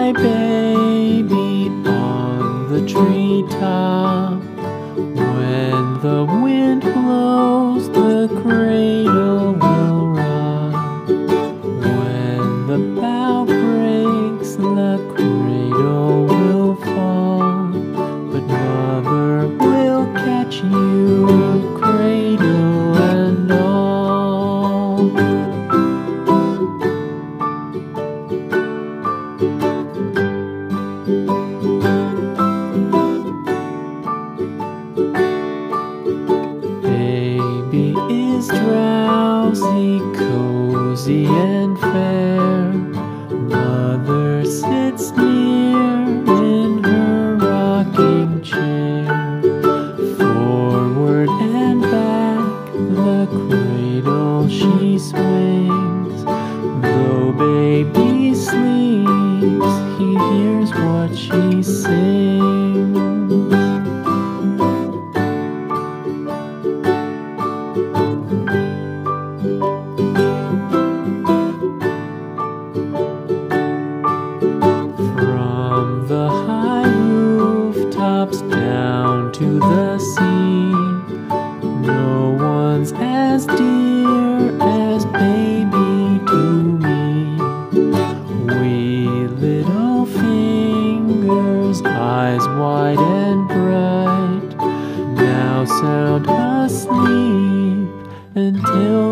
my baby on the treetop. When the wind blows, the cradle will rock. When the bough breaks, the cradle will fall. But mother will catch you, cradle and all. Baby is drowsy, cozy and fair. Mother sits near in her rocking chair. Forward and back, the cradle she swings. Though baby sleeps, he hears what she sings. From the high rooftops down to the sea, no one's as dear as baby to me. Wee little fingers, eyes wide and bright, now sound asleep until